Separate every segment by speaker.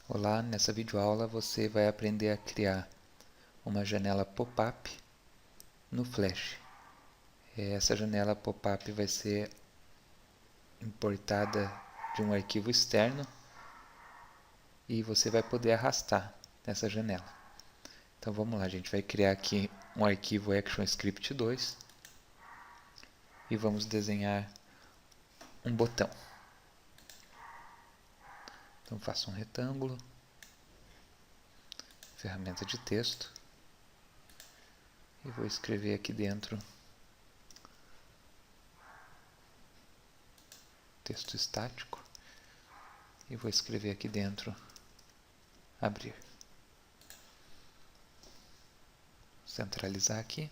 Speaker 1: Olá, nessa videoaula você vai aprender a criar uma janela pop-up no Flash. Essa janela pop-up vai ser importada de um arquivo externo e você vai poder arrastar nessa janela. Então vamos lá, a gente vai criar aqui um arquivo ActionScript 2 e vamos desenhar um botão. Então faço um retângulo, ferramenta de texto, e vou escrever aqui dentro texto estático e vou escrever aqui dentro abrir. Centralizar aqui,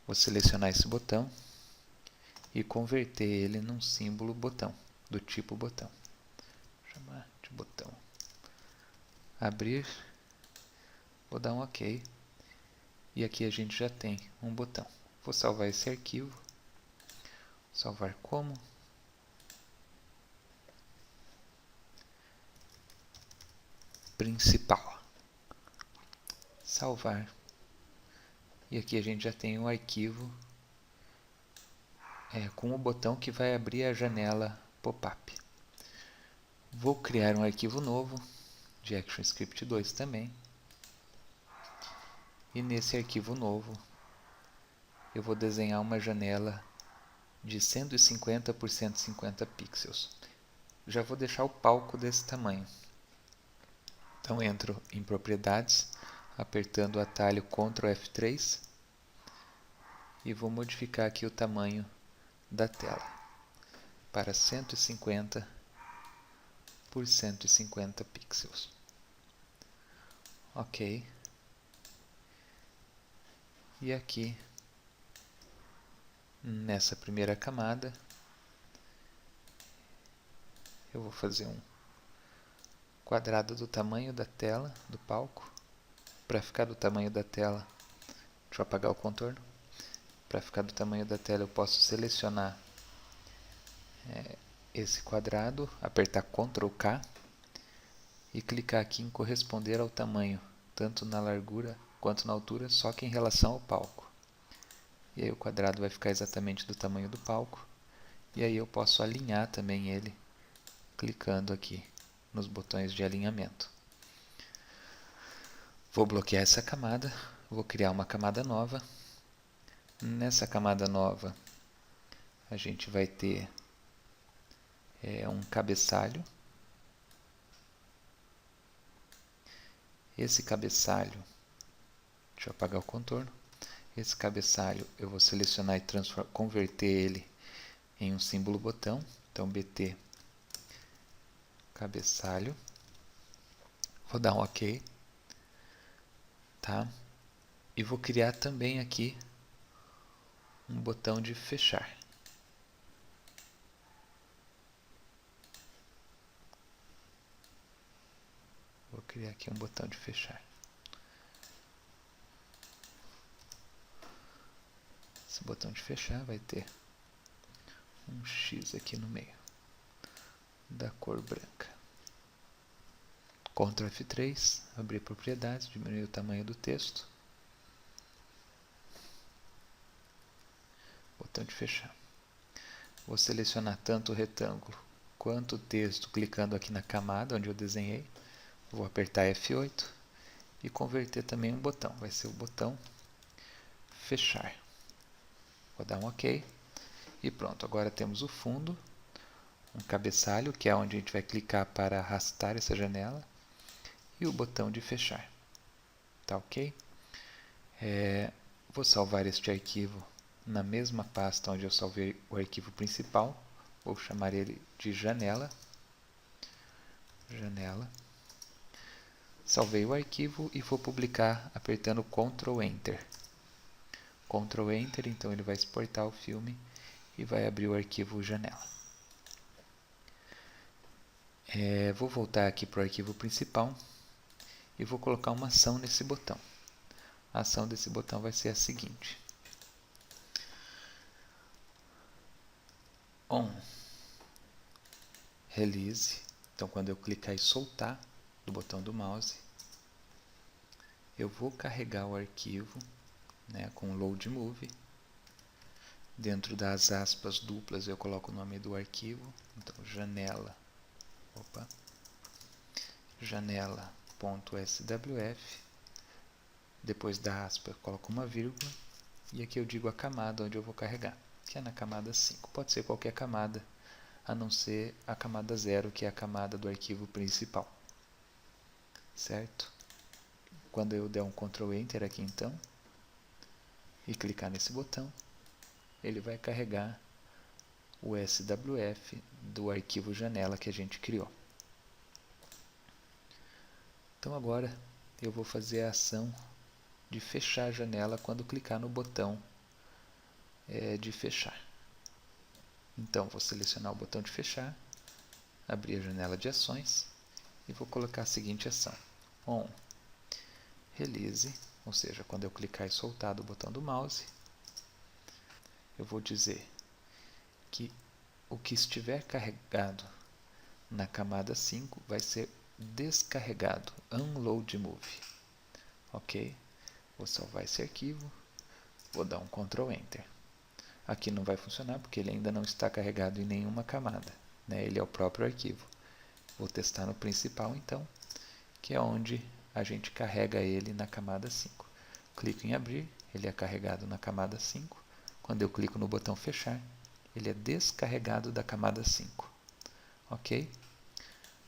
Speaker 1: vou selecionar esse botão e converter ele num símbolo botão, do tipo botão. Vou chamar de botão. Abrir, vou dar um OK. E aqui a gente já tem um botão. Vou salvar esse arquivo. Salvar como. Principal. Salvar. E aqui a gente já tem um arquivo com o botão que vai abrir a janela pop-up. Vou criar um arquivo novo de ActionScript 2 também. E nesse arquivo novo eu vou desenhar uma janela de 150 por 150 pixels. Já vou deixar o palco desse tamanho. Então entro em propriedades, apertando o atalho Ctrl F3 e vou modificar aqui o tamanho da tela para 150 por 150 pixels. OK. E aqui, nessa primeira camada, eu vou fazer um quadrado do tamanho da tela, do palco. Para ficar do tamanho da tela, deixa eu apagar o contorno. Para ficar do tamanho da tela, eu posso selecionar esse quadrado, apertar Ctrl K e clicar aqui em corresponder ao tamanho, tanto na largura quanto na altura, só que em relação ao palco. E aí o quadrado vai ficar exatamente do tamanho do palco. E aí eu posso alinhar também ele, clicando aqui nos botões de alinhamento. Vou bloquear essa camada, vou criar uma camada nova. Nessa camada nova, a gente vai ter um cabeçalho. Esse cabeçalho, deixa eu apagar o contorno. Esse cabeçalho eu vou selecionar e converter ele em um símbolo botão. Então BT cabeçalho. Vou dar um OK. Tá? E vou criar também aqui um botão de fechar. Vou criar aqui um botão de fechar. Esse botão de fechar vai ter um X aqui no meio, da cor branca. Ctrl F3, abrir propriedades, diminuir o tamanho do texto. Botão de fechar. Vou selecionar tanto o retângulo quanto o texto, clicando aqui na camada onde eu desenhei. Vou apertar F8 e converter também um botão. Vai ser o botão fechar. Vou dar um OK. E pronto, agora temos o fundo, um cabeçalho, que é onde a gente vai clicar para arrastar essa janela, e o botão de fechar. Tá OK? Vou salvar este arquivo na mesma pasta onde eu salvei o arquivo principal. Vou chamar ele de janela. Janela. Salvei o arquivo e vou publicar apertando Ctrl Enter. Ctrl Enter, então ele vai exportar o filme e vai abrir o arquivo janela. Vou voltar aqui para o arquivo principal e vou colocar uma ação nesse botão. A ação desse botão vai ser a seguinte: On Release. Então quando eu clicar e soltar, do botão do mouse. Eu vou carregar o arquivo, né, com load move. Dentro das aspas duplas eu coloco o nome do arquivo. Então, janela.swf. Depois da aspa eu coloco uma vírgula. E aqui eu digo a camada onde eu vou carregar, que é na camada 5. Pode ser qualquer camada, a não ser a camada 0, que é a camada do arquivo principal. Certo? Quando eu der um Ctrl Enter aqui então, e clicar nesse botão, ele vai carregar o SWF do arquivo janela que a gente criou. Então agora eu vou fazer a ação de fechar a janela quando clicar no botão de fechar. Então vou selecionar o botão de fechar, abrir a janela de ações e vou colocar a seguinte ação: on release, ou seja, quando eu clicar e soltar do botão do mouse, eu vou dizer que o que estiver carregado na camada 5 vai ser descarregado, unload move. Ok? Vou salvar esse arquivo, vou dar um Ctrl Enter. Aqui não vai funcionar porque ele ainda não está carregado em nenhuma camada, né? Ele é o próprio arquivo. Vou testar no principal então, que é onde a gente carrega ele na camada 5. Clico em abrir, ele é carregado na camada 5. Quando eu clico no botão fechar, ele é descarregado da camada 5. Ok?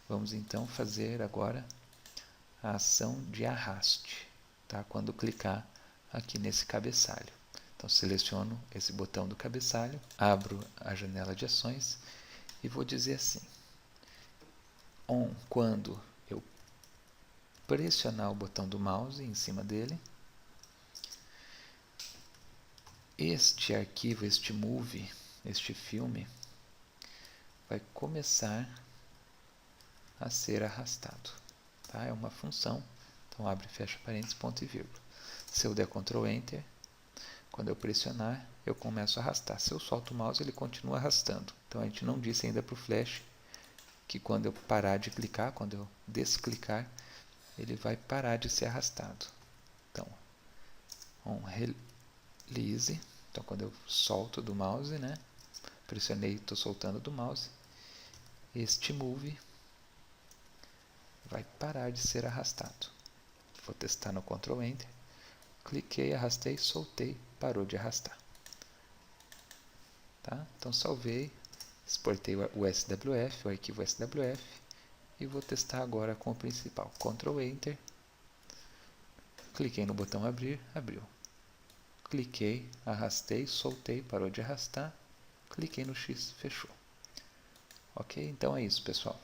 Speaker 1: Vamos então fazer agora a ação de arraste, tá? Quando clicar aqui nesse cabeçalho. Então seleciono esse botão do cabeçalho, abro a janela de ações e vou dizer assim: on quando eu pressionar o botão do mouse em cima dele. Este arquivo, este movie, este filme, vai começar a ser arrastado. Tá? É uma função, então abre e fecha parênteses, ponto e vírgula. Se eu der Ctrl Enter, quando eu pressionar, eu começo a arrastar. Se eu solto o mouse, ele continua arrastando. Então a gente não disse ainda para o Flash que quando eu parar de clicar, quando eu desclicar, ele vai parar de ser arrastado. Então, on release, então quando eu solto do mouse, né? Pressionei, estou soltando do mouse, este move vai parar de ser arrastado. Vou testar no Ctrl Enter, cliquei, arrastei, soltei, parou de arrastar. Tá? Então salvei, exportei o SWF, o arquivo SWF, e vou testar agora com o principal. Ctrl Enter, cliquei no botão abrir, abriu. Cliquei, arrastei, soltei, parou de arrastar, cliquei no X, fechou. Ok? Então é isso, pessoal.